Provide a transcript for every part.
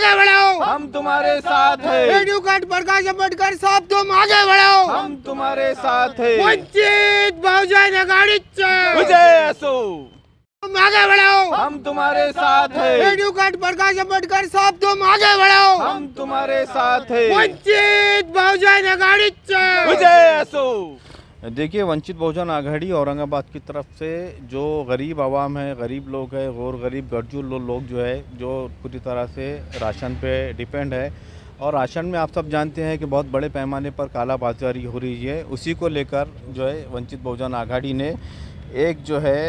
आगे बढ़ो, हम तुम्हारे साथ है। एडवोकेट प्रकाश आंबेडकर साहब तुम आगे बढ़ो, हम तुम्हारे साथ है। वंचित बहुजन आघाडीचा विजय असो, तुम आगे बढ़ो, हम तुम्हारे साथ है। एडवोकेट प्रकाश आंबेडकर साहब तुम आगे बढ़ो, हम तुम्हारे साथ है। वंचित बहुजन आघाडीचा विजय असो। देखिए, वंचित बहुजन आघाड़ी औरंगाबाद की तरफ से जो गरीब आवाम है, गरीब लोग हैं और गरीब गरजू लोग जो है, जो पूरी तरह से राशन पे डिपेंड है, और राशन में आप सब जानते हैं कि बहुत बड़े पैमाने पर काला बाजारी हो रही है। उसी को लेकर जो है वंचित बहुजन आघाड़ी ने एक जो है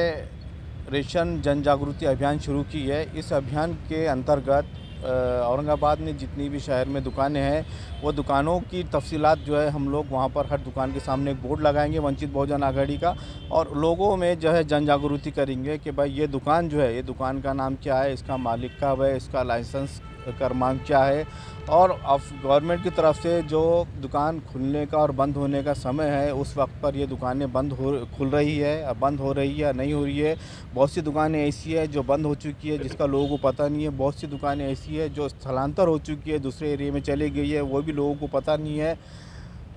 रेशन जन जागृति अभियान शुरू की है। इस अभियान के अंतर्गत औरंगाबाद में जितनी भी शहर में दुकानें हैं, वो दुकानों की तफसीलात जो है हम लोग वहाँ पर हर दुकान के सामने एक बोर्ड लगाएंगे वंचित बहुजन आघाड़ी का, और लोगों में जो है जन जागृति करेंगे कि भाई ये दुकान जो है, ये दुकान का नाम क्या है, इसका मालिक कब है, इसका लाइसेंस क्रमांक क्या है, और अब गवर्नमेंट की तरफ से जो दुकान खुलने का और बंद होने का समय है, उस वक्त पर ये दुकानें खुल रही है, बंद हो रही है, नहीं हो रही है। बहुत सी दुकानें ऐसी है जो बंद हो चुकी है, जिसका लोगों को पता नहीं है। बहुत सी दुकानें ऐसी है जो स्थलांतर हो चुकी है, दूसरे एरिया में चली गई है, वो भी लोगों को पता नहीं है।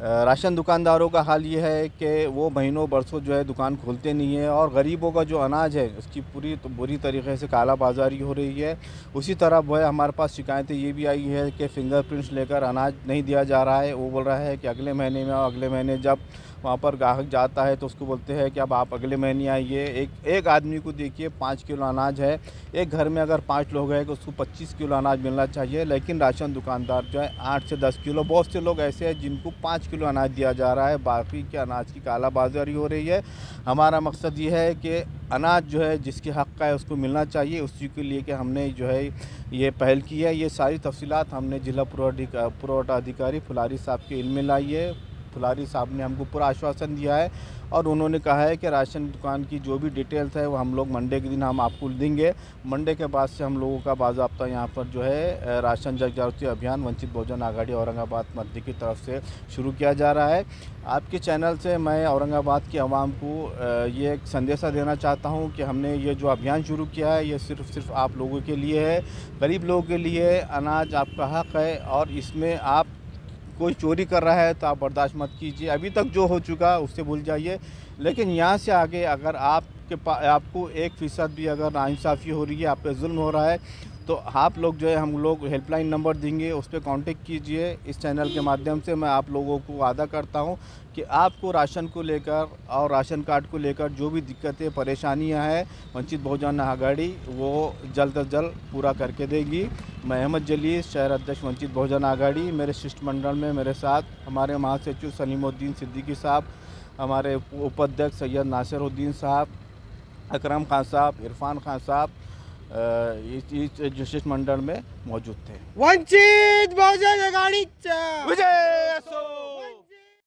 राशन दुकानदारों का हाल ये है कि वो महीनों बरसों जो है दुकान खोलते नहीं है, और गरीबों का जो अनाज है उसकी बुरी तरीके से काला बाजारी हो रही है। उसी तरह वो है, हमारे पास शिकायतें ये भी आई है कि फिंगरप्रिंट्स लेकर अनाज नहीं दिया जा रहा है। वो बोल रहा है कि अगले महीने में, अगले महीने जब वहाँ पर ग्राहक जाता है तो उसको बोलते हैं कि अब आप अगले महीने आइए। एक आदमी को देखिए 5 किलो अनाज है, एक घर में अगर 5 लोग हैं तो उसको 25 किलो अनाज मिलना चाहिए, लेकिन राशन दुकानदार जो है 8 से 10 किलो, बहुत से लोग ऐसे हैं जिनको 5 किलो अनाज दिया जा रहा है, बाकी के अनाज की काला बाजारी हो रही है। हमारा मकसद ये है कि अनाज जो है जिसके हक़ का है उसको मिलना चाहिए। उसी के लिए कि हमने जो है ये पहल की है। ये सारी तफसीलात हमने जिला पुरवठा अधिकारी फुलारी साहब के इल्म में लाई है। फुलारी साहब ने हमको पूरा आश्वासन दिया है, और उन्होंने कहा है कि राशन दुकान की जो भी डिटेल्स है वो हम लोग मंडे के दिन हम आपको देंगे। मंडे के बाद से हम लोगों का बाज़ाब्ता यहाँ पर जो है राशन जन जागृति अभियान वंचित बहुजन आघाड़ी औरंगाबाद मध्य की तरफ से शुरू किया जा रहा है। आपके चैनल से मैं औरंगाबाद की आवाम को ये एक संदेशा देना चाहता हूँ कि हमने ये जो अभियान शुरू किया है, ये सिर्फ आप लोगों के लिए है, गरीब लोगों के लिए। अनाज आपका हक़ है, और इसमें आप कोई चोरी कर रहा है तो आप बर्दाश्त मत कीजिए। अभी तक जो हो चुका उससे भूल जाइए, लेकिन यहाँ से आगे अगर आपको 1% भी अगर नाइंसाफ़ी हो रही है, आप पे जुल्म हो रहा है, तो आप लोग जो है, हम लोग हेल्पलाइन नंबर देंगे, उस पर कांटेक्ट कीजिए। इस चैनल के माध्यम से मैं आप लोगों को वादा करता हूं कि आपको राशन को लेकर और राशन कार्ड को लेकर जो भी दिक्कतें परेशानियां हैं, वंचित बहुजन आघाड़ी वो जल्द से जल्द पूरा करके देगी। मैं अहमद जलील, शहर अध्यक्ष वंचित बहुजन आघाड़ी। मेरे शिष्टमंडल में मेरे साथ हमारे महासचिव सलीमुद्दीन सिद्दीकी साहब, हमारे उपाध्यक्ष सैयद नासिरुद्दीन साहब, अकरम खान साहब, इरफान खान साहब इस शिष्टमंडल में मौजूद थे। वंचित बहुजन आघाडीचा विजय असो।